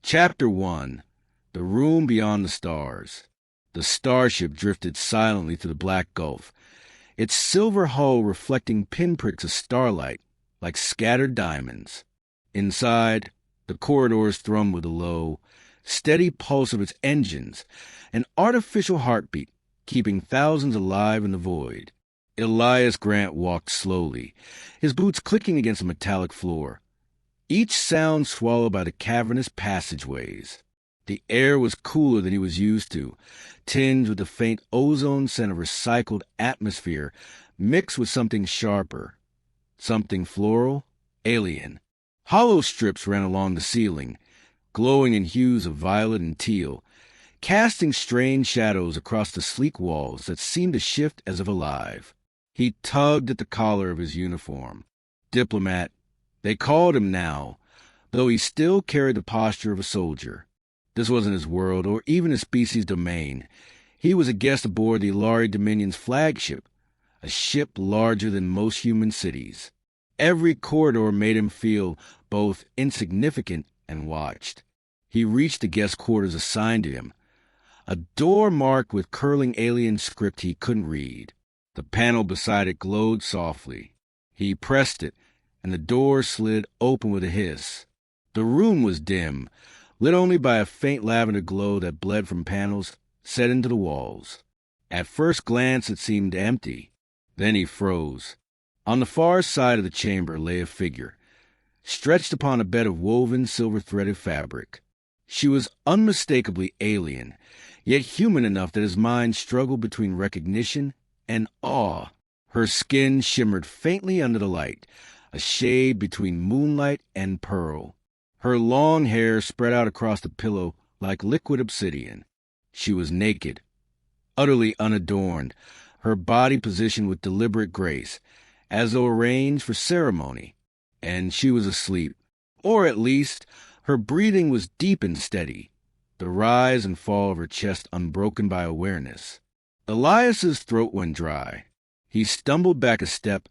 Chapter 1. The Room Beyond the Stars. The starship drifted silently through the black gulf, its silver hull reflecting pinpricks of starlight like scattered diamonds. Inside, the corridors thrummed with a low, steady pulse of its engines, an artificial heartbeat keeping thousands alive in the void. Elias Grant walked slowly, his boots clicking against the metallic floor, each sound swallowed by the cavernous passageways. The air was cooler than he was used to, tinged with the faint ozone scent of recycled atmosphere mixed with something sharper, something floral, alien. Hollow strips ran along the ceiling, glowing in hues of violet and teal, casting strange shadows across the sleek walls that seemed to shift as if alive. He tugged at the collar of his uniform. Diplomat, they called him now, though he still carried the posture of a soldier. This wasn't his world or even his species' domain. He was a guest aboard the Ilari Dominion's flagship, a ship larger than most human cities. Every corridor made him feel both insignificant and watched. He reached the guest quarters assigned to him, a door marked with curling alien script he couldn't read. The panel beside it glowed softly. He pressed it, and the door slid open with a hiss. The room was dim, lit only by a faint lavender glow that bled from panels set into the walls. At first glance it seemed empty. Then he froze. On the far side of the chamber lay a figure, stretched upon a bed of woven silver-threaded fabric. She was unmistakably alien, yet human enough that his mind struggled between recognition and awe. Her skin shimmered faintly under the light, a shade between moonlight and pearl. Her long hair spread out across the pillow like liquid obsidian. She was naked, utterly unadorned, her body positioned with deliberate grace, as though arranged for ceremony. And she was asleep, or at least her breathing was deep and steady, the rise and fall of her chest unbroken by awareness. Elias's throat went dry. He stumbled back a step,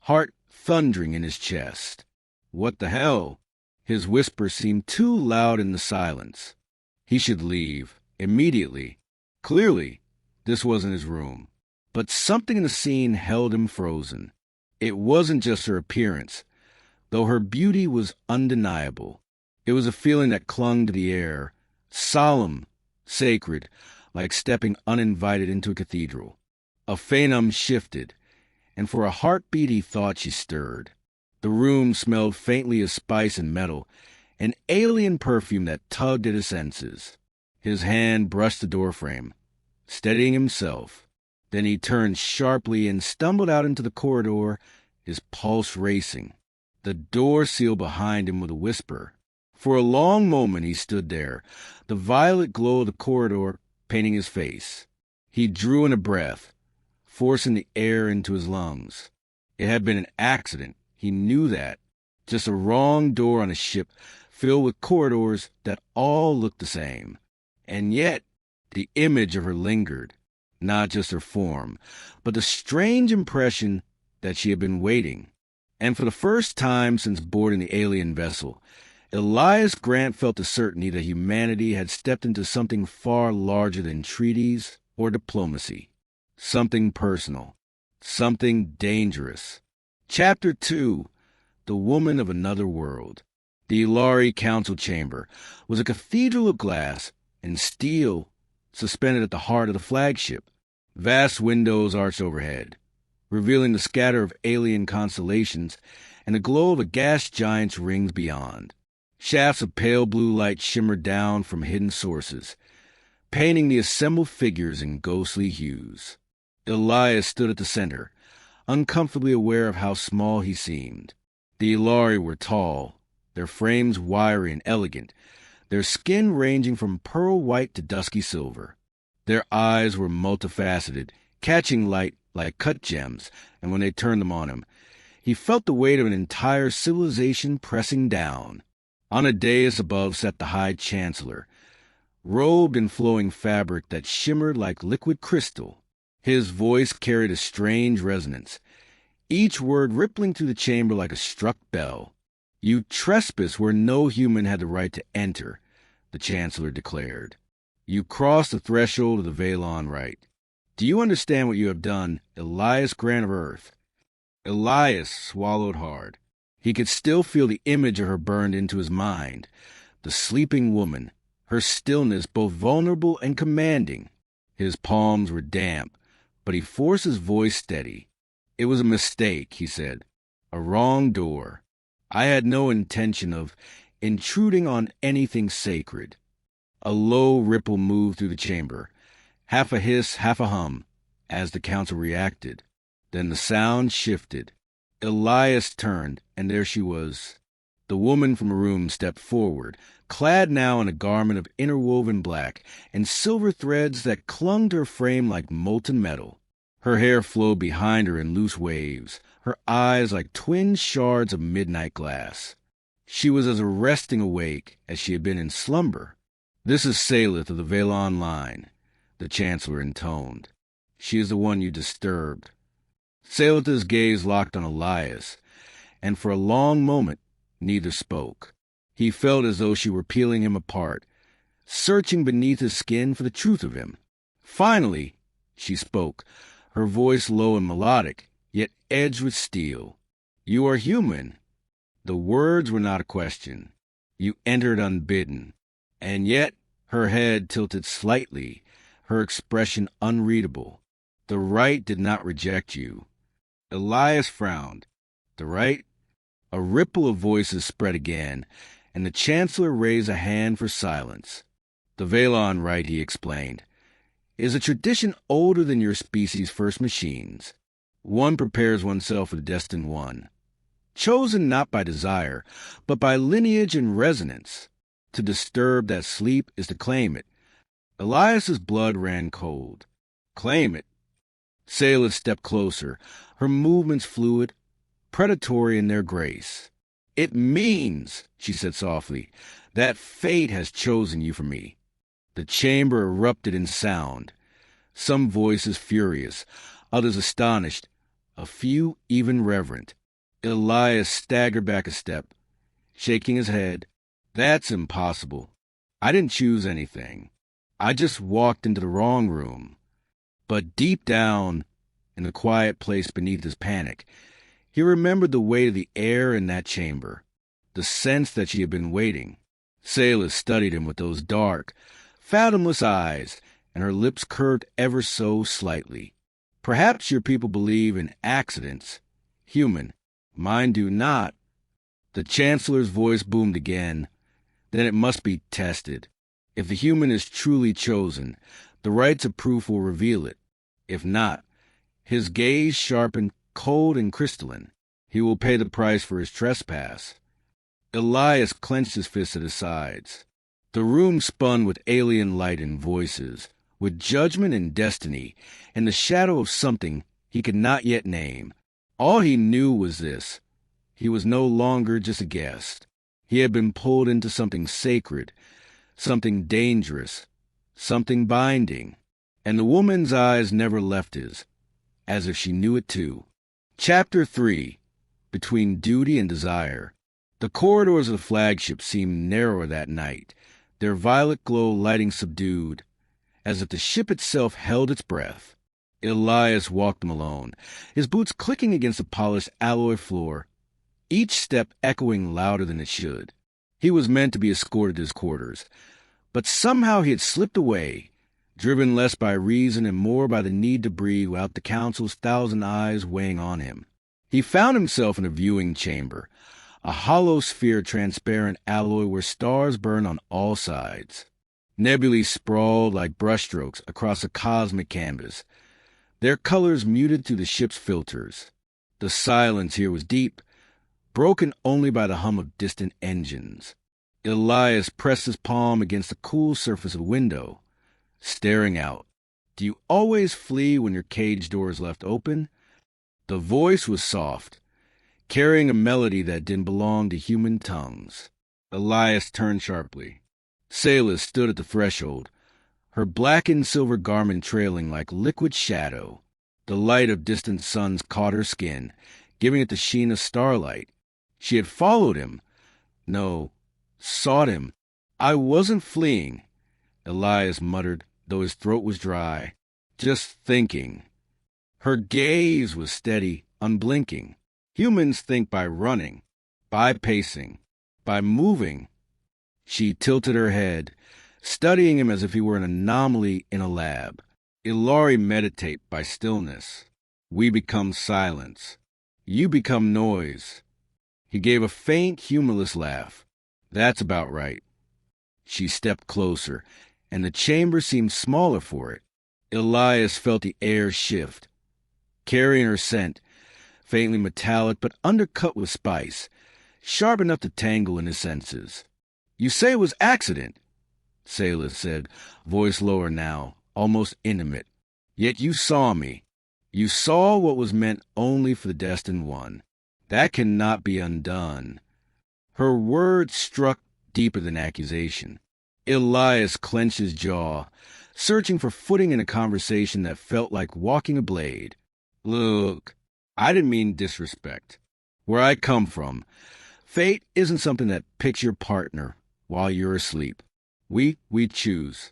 heart thundering in his chest. What the hell? His whisper seemed too loud in the silence. He should leave, immediately. Clearly, this wasn't his room. But something in the scene held him frozen. It wasn't just her appearance, though her beauty was undeniable. It was a feeling that clung to the air, solemn, sacred, like stepping uninvited into a cathedral. A phantom shifted, and for a heartbeat he thought she stirred. The room smelled faintly of spice and metal, an alien perfume that tugged at his senses. His hand brushed the doorframe, steadying himself. Then he turned sharply and stumbled out into the corridor, his pulse racing. The door sealed behind him with a whisper. For a long moment he stood there, the violet glow of the corridor painting his face. He drew in a breath, forcing the air into his lungs. It had been an accident. He knew that. Just a wrong door on a ship filled with corridors that all looked the same. And yet, the image of her lingered. Not just her form, but the strange impression that she had been waiting. And for the first time since boarding the alien vessel, Elias Grant felt the certainty that humanity had stepped into something far larger than treaties or diplomacy. Something personal. Something dangerous. Chapter 2. The Woman of Another World. The Ilari Council Chamber was a cathedral of glass and steel suspended at the heart of the flagship. Vast windows arched overhead, revealing the scatter of alien constellations and the glow of a gas giant's rings beyond. Shafts of pale blue light shimmered down from hidden sources, painting the assembled figures in ghostly hues. Elias stood at the center, uncomfortably aware of how small he seemed. The Ilari were tall, their frames wiry and elegant, their skin ranging from pearl white to dusky silver. Their eyes were multifaceted, catching light like cut gems, and when they turned them on him, he felt the weight of an entire civilization pressing down. On a dais above sat the High Chancellor, robed in flowing fabric that shimmered like liquid crystal. His voice carried a strange resonance, each word rippling through the chamber like a struck bell. You trespass where no human had the right to enter. the Chancellor declared. You cross the threshold of the Valon Rite. Do you understand what you have done, Elias Grant of Earth? Elias swallowed hard. He could still feel the image of her burned into his mind. The sleeping woman, her stillness both vulnerable and commanding. His palms were damp, but he forced his voice steady. It was a mistake, he said. A wrong door. I had no intention of intruding on anything sacred. A low ripple moved through the chamber, half a hiss, half a hum, as the council reacted. Then the sound shifted. Elias turned, and there she was. The woman from a room stepped forward, clad now in a garment of interwoven black and silver threads that clung to her frame like molten metal. Her hair flowed behind her in loose waves, her eyes like twin shards of midnight glass. She was as arresting awake as she had been in slumber. This is Salith of the Valon line, the Chancellor intoned. She is the one you disturbed. Salith's gaze locked on Elias, and for a long moment neither spoke. He felt as though she were peeling him apart, searching beneath his skin for the truth of him. Finally, she spoke, her voice low and melodic, yet edged with steel. You are human. The words were not a question. You entered unbidden. And yet her head tilted slightly, her expression unreadable. The right did not reject you. Elias frowned. The right? A ripple of voices spread again, and the Chancellor raised a hand for silence. The Valon Rite, he explained, is a tradition older than your species' first machines. One prepares oneself for the destined one, chosen not by desire, but by lineage and resonance. To disturb that sleep is to claim it. Elias's blood ran cold. Claim it? Salith stepped closer, her movements fluid, predatory in their grace. It means, she said softly, that fate has chosen you for me. The chamber erupted in sound, some voices furious, others astonished, a few even reverent. Elias staggered back a step, shaking his head. That's impossible. I didn't choose anything. I just walked into the wrong room. But deep down, in the quiet place beneath his panic, he remembered the weight of the air in that chamber, the sense that she had been waiting. Salith studied him with those dark, fathomless eyes, and her lips curved ever so slightly. Perhaps your people believe in accidents. Human. Mine do not. The Chancellor's voice boomed again. Then it must be tested. If the human is truly chosen, the rites of proof will reveal it. If not, his gaze sharpened, cold and crystalline. He will pay the price for his trespass. Elias clenched his fists at his sides. The room spun with alien light and voices, with judgment and destiny, and the shadow of something he could not yet name. All he knew was this. He was no longer just a guest. He had been pulled into something sacred, something dangerous, something binding. And the woman's eyes never left his, as if she knew it too. Chapter 3. Between Duty and Desire. The corridors of the flagship seemed narrower that night, their violet glow lighting subdued, as if the ship itself held its breath. Elias walked them alone, his boots clicking against the polished alloy floor, each step echoing louder than it should. He was meant to be escorted to his quarters, but somehow he had slipped away, driven less by reason and more by the need to breathe without the council's thousand eyes weighing on him. He found himself in a viewing chamber, a hollow sphere of transparent alloy where stars burned on all sides. Nebulae sprawled like brushstrokes across a cosmic canvas, their colors muted through the ship's filters. The silence here was deep, broken only by the hum of distant engines. Elias pressed his palm against the cool surface of a window, staring out. Do you always flee when your cage door is left open? The voice was soft, carrying a melody that didn't belong to human tongues. Elias turned sharply. Salith stood at the threshold, her blackened silver garment trailing like liquid shadow. The light of distant suns caught her skin, giving it the sheen of starlight. She had followed him. No, sought him. I wasn't fleeing, Elias muttered, though his throat was dry. Just thinking. Her gaze was steady, unblinking. Humans think by running, by pacing, by moving. She tilted her head, studying him as if he were an anomaly in a lab. Ilari meditate by stillness. We become silence. You become noise. He gave a faint, humorless laugh. That's about right. She stepped closer, and the chamber seemed smaller for it. Elias felt the air shift, carrying her scent, faintly metallic but undercut with spice, sharp enough to tangle in his senses. You say it was accident, Selah said, voice lower now, almost intimate. Yet you saw me. You saw what was meant only for the destined one. That cannot be undone. Her words struck deeper than accusation. Elias clenched his jaw, searching for footing in a conversation that felt like walking a blade. Look, I didn't mean disrespect. Where I come from, fate isn't something that picks your partner while you're asleep. We choose.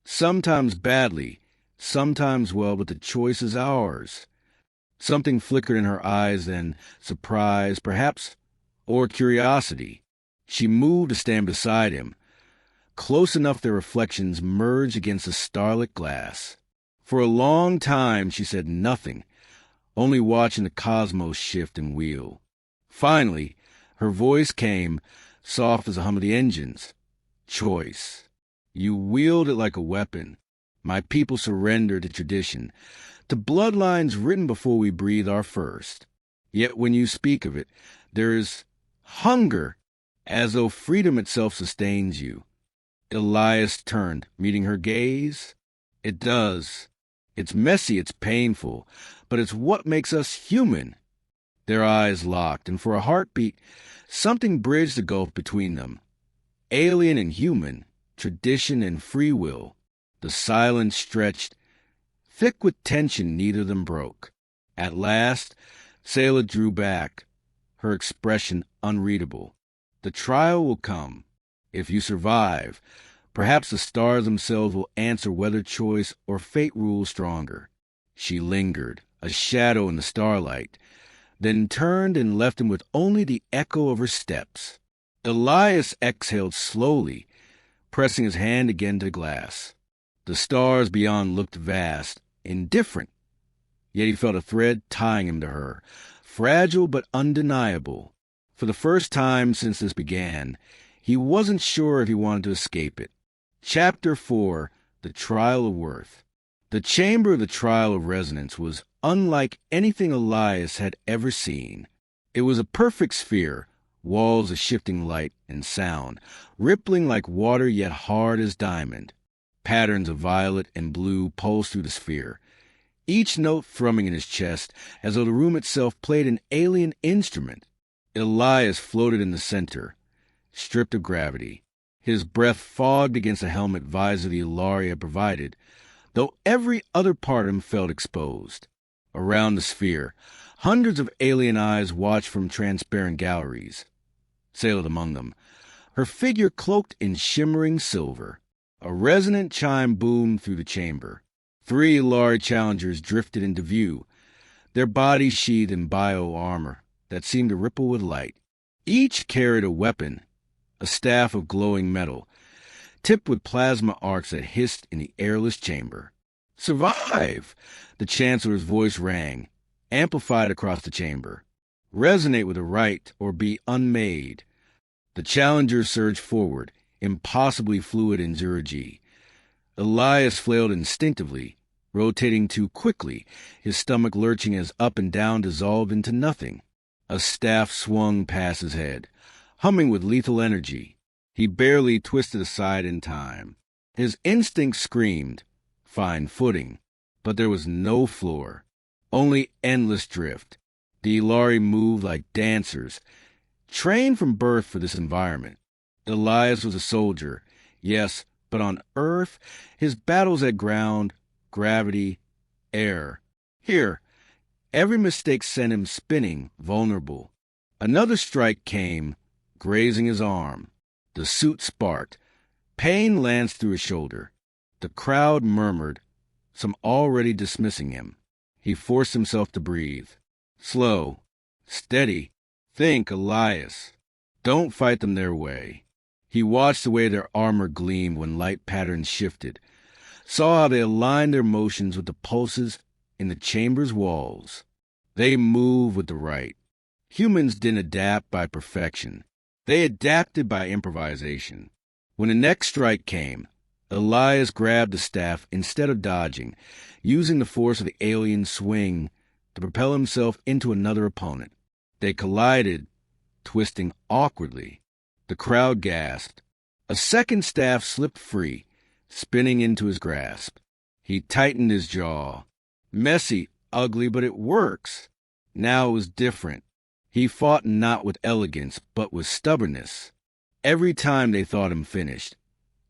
Sometimes badly, sometimes well, but the choice is ours. Something flickered in her eyes, then surprise, perhaps, or curiosity. She moved to stand beside him, close enough their reflections merged against the starlit glass. For a long time she said nothing, only watching the cosmos shift and wheel. Finally, her voice came, soft as the hum of the engines. Choice. You wield it like a weapon. My people surrender to tradition, to bloodlines written before we breathe our first. Yet when you speak of it, there is hunger, as though freedom itself sustains you. Elias turned, meeting her gaze. It does. It's messy, it's painful, but it's what makes us human. Their eyes locked, and for a heartbeat, something bridged the gulf between them. Alien and human, tradition and free will. The silence stretched. Thick with tension, neither of them broke. At last, Selah drew back, her expression unreadable. The trial will come. If you survive, perhaps the stars themselves will answer whether choice or fate rules stronger. She lingered, a shadow in the starlight, then turned and left him with only the echo of her steps. Elias exhaled slowly, pressing his hand again to the glass. The stars beyond looked vast, indifferent, yet he felt a thread tying him to her, fragile but undeniable. For the first time since this began, he wasn't sure if he wanted to escape it. Chapter 4, The Trial of Worth. The chamber of the Trial of Resonance was unlike anything Elias had ever seen. It was a perfect sphere, walls of shifting light and sound, rippling like water yet hard as diamond. Patterns of violet and blue pulsed through the sphere, each note thrumming in his chest as though the room itself played an alien instrument. Elias floated in the center, stripped of gravity, his breath fogged against the helmet visor the Ilari had provided, though every other part of him felt exposed. Around the sphere, hundreds of alien eyes watched from transparent galleries. Selah among them, her figure cloaked in shimmering silver. A resonant chime boomed through the chamber. 3 Ilari challengers drifted into view, their bodies sheathed in bio-armor that seemed to ripple with light. Each carried a weapon, a staff of glowing metal, tipped with plasma arcs that hissed in the airless chamber. Survive! The Chancellor's voice rang, amplified across the chamber. Resonate with the right or be unmade. The challengers surged forward, impossibly fluid in zero-G. Elias flailed instinctively, rotating too quickly, his stomach lurching as up and down dissolved into nothing. A staff swung past his head, humming with lethal energy. He barely twisted aside in time. His instinct screamed, find footing, but there was no floor, only endless drift. The Ilari moved like dancers, trained from birth for this environment. Elias was a soldier, yes, but on Earth, his battles had ground, gravity, air. Here, every mistake sent him spinning, vulnerable. Another strike came, grazing his arm. The suit sparked, Pain lanced through his shoulder. The crowd murmured, some already dismissing him. He forced himself to breathe. Slow, steady. Think, Elias. Don't fight them their way. He watched the way their armor gleamed when light patterns shifted, saw how they aligned their motions with the pulses in the chamber's walls. They moved with the right. Humans didn't adapt by perfection. They adapted by improvisation. When the next strike came, Elias grabbed the staff instead of dodging, using the force of the alien swing to propel himself into another opponent. They collided, twisting awkwardly. The crowd gasped. A second staff slipped free, spinning into his grasp. He tightened his jaw. Messy, ugly, but it works. Now it was different. He fought not with elegance, but with stubbornness. Every time they thought him finished,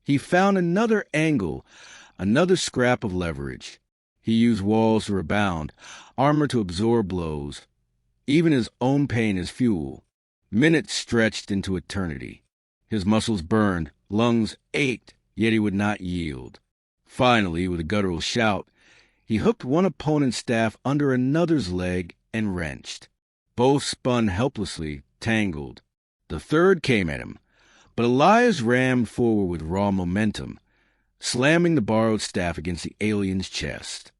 he found another angle, another scrap of leverage. He used walls to rebound, armor to absorb blows, even his own pain as fuel. Minutes stretched into eternity. His muscles burned, lungs ached, yet he would not yield. Finally, with a guttural shout, he hooked one opponent's staff under another's leg and wrenched. Both spun helplessly, tangled. The third came at him, but Elias rammed forward with raw momentum, slamming the borrowed staff against the alien's chest.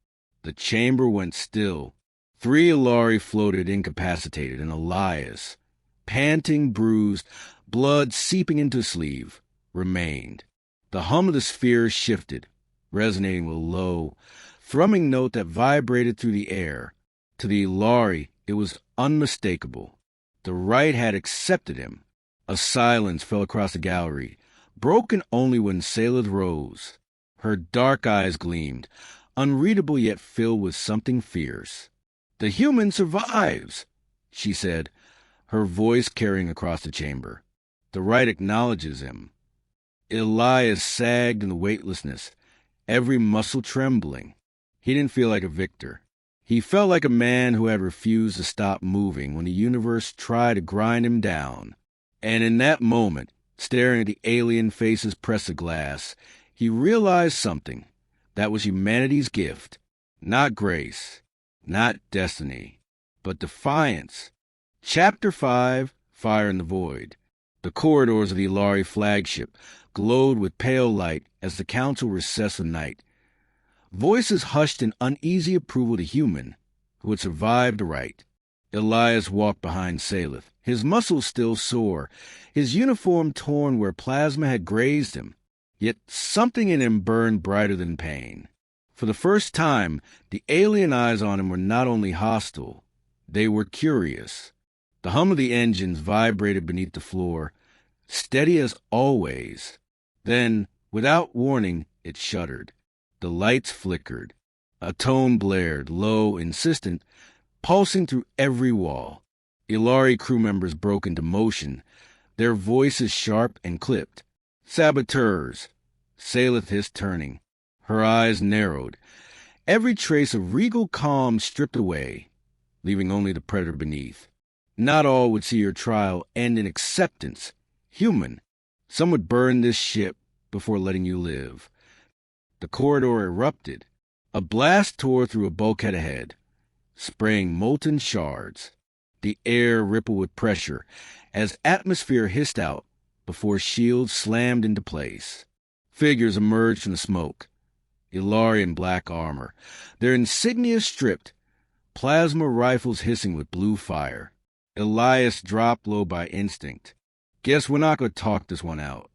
The chamber went still. 3 Ilari floated incapacitated, and Elias, panting, bruised, blood seeping into his sleeve, remained. The hum of the sphere shifted, resonating with a low, thrumming note that vibrated through the air. To the Ilari, it was unmistakable. The right had accepted him. A silence fell across the gallery, broken only when Salith rose. Her dark eyes gleamed, unreadable yet filled with something fierce. "The human survives," she said, her voice carrying across the chamber. "The right acknowledges him." Elias sagged in the weightlessness, every muscle trembling. He didn't feel like a victor. He felt like a man who had refused to stop moving when the universe tried to grind him down. And in that moment, staring at the alien faces press of glass, he realized something. That was humanity's gift. Not grace, not destiny, but defiance. Chapter 5, Fire in the Void. The corridors of the Ilari flagship glowed with pale light as the council recessed the night. Voices hushed in uneasy approval to human, who had survived the right. Elias walked behind Salith, his muscles still sore, his uniform torn where plasma had grazed him. Yet something in him burned brighter than pain. For the first time, the alien eyes on him were not only hostile, they were curious. The hum of the engines vibrated beneath the floor, steady as always. Then, without warning, it shuddered. The lights flickered. A tone blared, low, insistent, pulsing through every wall. Ilari crew members broke into motion, their voices sharp and clipped. "Saboteurs!" Salith hissed, turning. Her eyes narrowed. Every trace of regal calm stripped away, leaving only the predator beneath. Not all would see your trial end in acceptance. Human. Some would burn this ship before letting you live. The corridor erupted. A blast tore through a bulkhead ahead, spraying molten shards. The air rippled with pressure as atmosphere hissed out before shields slammed into place. Figures emerged from the smoke. Ilari in black armor, their insignia stripped, plasma rifles hissing with blue fire. Elias dropped low by instinct. "Guess we're not going to talk this one out."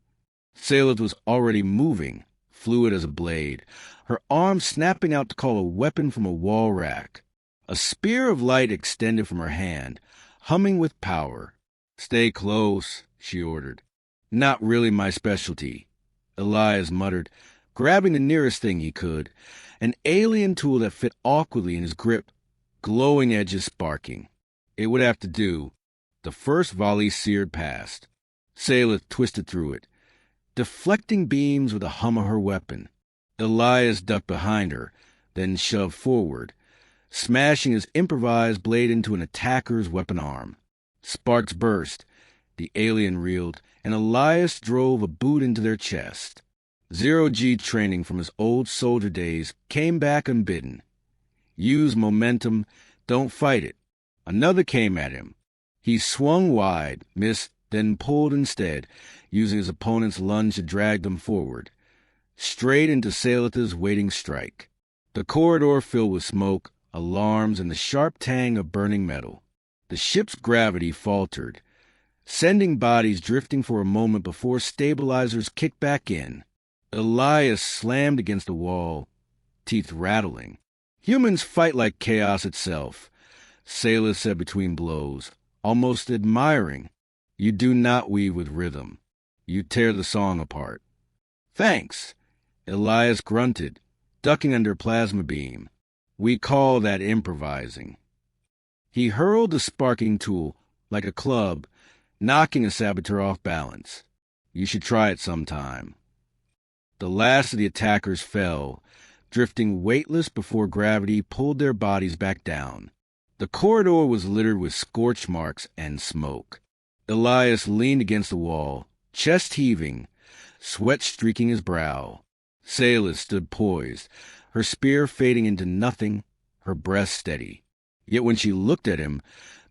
Salith was already moving, fluid as a blade, her arm snapping out to call a weapon from a wall rack. A spear of light extended from her hand, humming with power. "Stay close," she ordered. "Not really my specialty," Elias muttered, grabbing the nearest thing he could, an alien tool that fit awkwardly in his grip, glowing edges sparking. It would have to do. The first volley seared past. Salith twisted through it, deflecting beams with the hum of her weapon. Elias ducked behind her, then shoved forward, smashing his improvised blade into an attacker's weapon arm. Sparks burst. The alien reeled, and Elias drove a boot into their chest. Zero-G training from his old soldier days came back unbidden. Use momentum, don't fight it. Another came at him. He swung wide, missed, then pulled instead, using his opponent's lunge to drag them forward, straight into Salatha's waiting strike. The corridor filled with smoke, alarms, and the sharp tang of burning metal. The ship's gravity faltered, sending bodies drifting for a moment before stabilizers kicked back in. Elias slammed against the wall, teeth rattling. Humans fight like chaos itself, Sailor said between blows, almost admiring. You do not weave with rhythm. You tear the song apart. Thanks, Elias grunted, ducking under a plasma beam. We call that improvising. He hurled the sparking tool like a club, knocking a saboteur off balance. You should try it sometime. The last of the attackers fell, drifting weightless before gravity pulled their bodies back down. The corridor was littered with scorch marks and smoke. Elias leaned against the wall, chest heaving, sweat streaking his brow. Selah stood poised, her spear fading into nothing, her breath steady. Yet when she looked at him,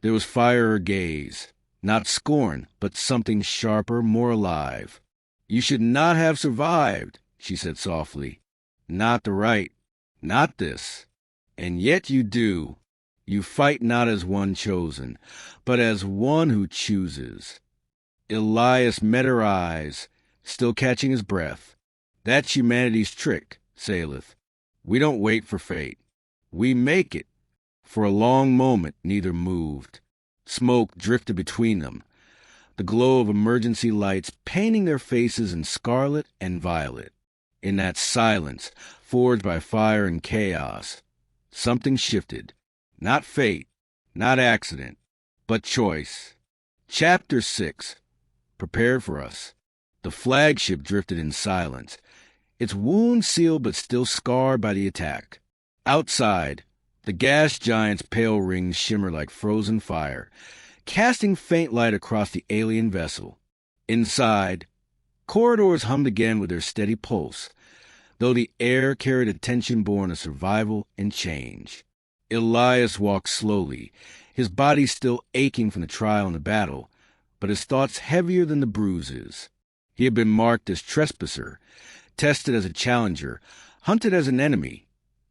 there was fire in her gaze, not scorn, but something sharper, more alive. You should not have survived, she said softly. Not the right, not this. And yet you do. You fight not as one chosen, but as one who chooses. Elias met her eyes, still catching his breath. That's humanity's trick, Saleth. We don't wait for fate. We make it. For a long moment, neither moved. Smoke drifted between them, the glow of emergency lights painting their faces in scarlet and violet. In that silence, forged by fire and chaos, something shifted. Not fate, not accident, but choice. Chapter 6. Prepared for us. The flagship drifted in silence, its wound sealed but still scarred by the attack. Outside, the gas giant's pale rings shimmer like frozen fire, casting faint light across the alien vessel. Inside, corridors hummed again with their steady pulse, though the air carried a tension born of survival and change. Elias walked slowly, his body still aching from the trial and the battle, but his thoughts heavier than the bruises. He had been marked as trespasser, tested as a challenger, hunted as an enemy.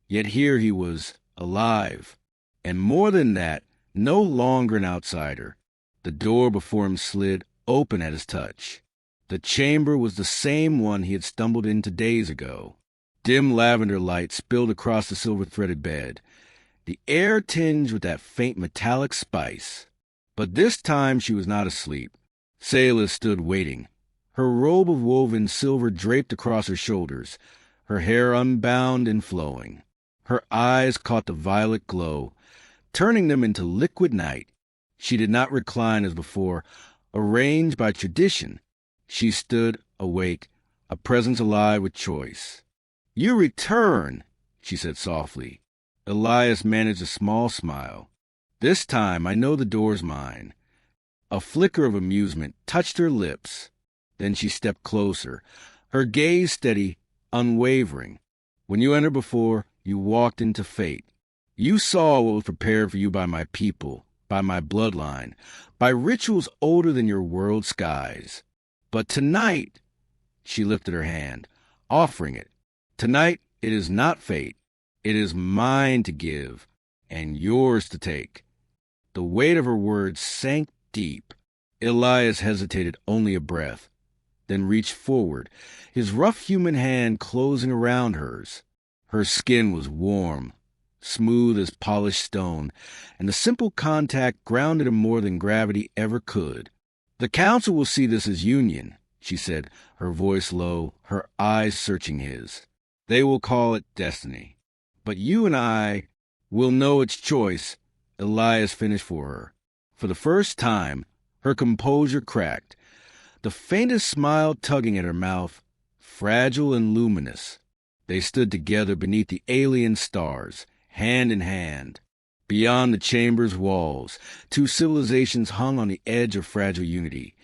Yet here he was, alive. And more than that, no longer an outsider. The door before him slid open at his touch. The chamber was the same one he had stumbled into days ago. Dim lavender light spilled across the silver-threaded bed, the air tinged with that faint metallic spice. But this time she was not asleep. Selah stood waiting, her robe of woven silver draped across her shoulders, her hair unbound and flowing. Her eyes caught the violet glow, turning them into liquid night. She did not recline as before, arranged by tradition. She stood awake, a presence alive with choice. You return, she said softly. Elias managed a small smile. This time I know the door's mine. A flicker of amusement touched her lips. Then she stepped closer, her gaze steady, unwavering. When you entered before, you walked into fate. You saw what was prepared for you by my people, by my bloodline, by rituals older than your world skies. But tonight, she lifted her hand, offering it. Tonight, it is not fate. It is mine to give, and yours to take. The weight of her words sank deep. Elias hesitated only a breath, then reached forward, his rough human hand closing around hers. Her skin was warm, smooth as polished stone, and the simple contact grounded him more than gravity ever could. The council will see this as union, she said, her voice low, her eyes searching his. They will call it destiny. But you and I will know its choice, Elias finished for her. For the first time, her composure cracked, the faintest smile tugging at her mouth, fragile and luminous. They stood together beneath the alien stars, hand in hand. Beyond the chamber's walls, two civilizations hung on the edge of fragile unity.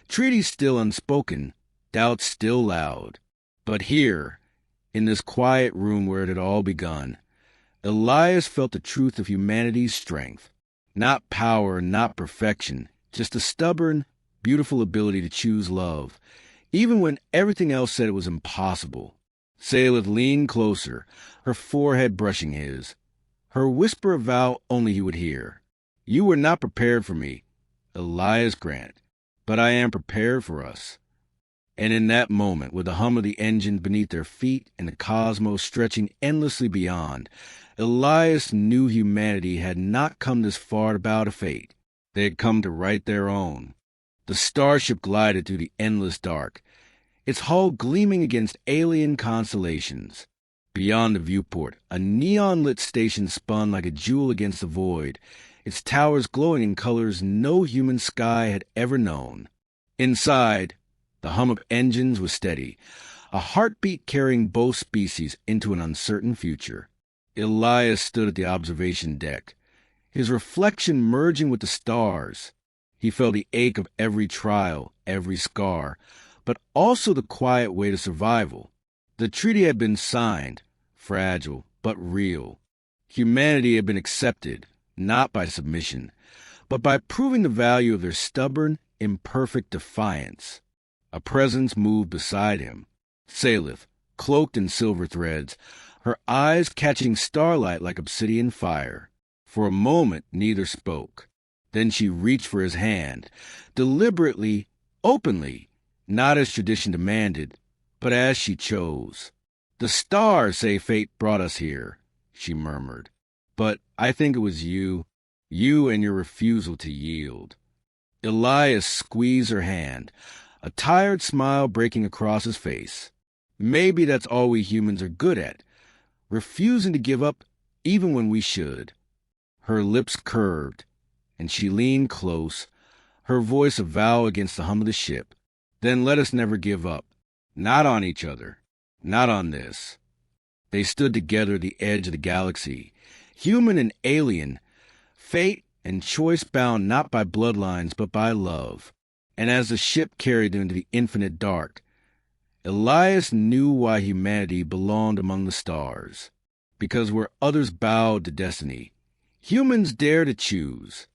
Treaties still unspoken, doubts still loud. But here, in this quiet room where it had all begun, Elias felt the truth of humanity's strength. Not power, not perfection, just a stubborn, beautiful ability to choose love, even when everything else said it was impossible. Selah leaned closer, her forehead brushing his. Her whisper of vow only he would hear. You were not prepared for me, Elias Grant, but I am prepared for us. And in that moment, with the hum of the engine beneath their feet and the cosmos stretching endlessly beyond, Elias knew humanity had not come this far to bow to fate. They had come to write their own. The starship glided through the endless dark, its hull gleaming against alien constellations. Beyond the viewport, a neon-lit station spun like a jewel against the void, its towers glowing in colors no human sky had ever known. Inside, the hum of engines was steady, a heartbeat carrying both species into an uncertain future. Elias stood at the observation deck, his reflection merging with the stars. He felt the ache of every trial, every scar, but also the quiet weight of survival. The treaty had been signed, fragile but real. Humanity had been accepted, not by submission, but by proving the value of their stubborn, imperfect defiance. A presence moved beside him. Selah, cloaked in silver threads, her eyes catching starlight like obsidian fire. For a moment, neither spoke. Then she reached for his hand, deliberately, openly, not as tradition demanded, but as she chose. The stars say fate brought us here, she murmured. But I think it was you and your refusal to yield. Elias squeezed her hand, a tired smile breaking across his face. Maybe that's all we humans are good at, refusing to give up even when we should. Her lips curved, and she leaned close, her voice a vow against the hum of the ship. Then let us never give up. Not on each other. Not on this. They stood together at the edge of the galaxy, human and alien, fate and choice bound not by bloodlines but by love. And as the ship carried them into the infinite dark, Elias knew why humanity belonged among the stars. Because where others bowed to destiny, humans dare to choose.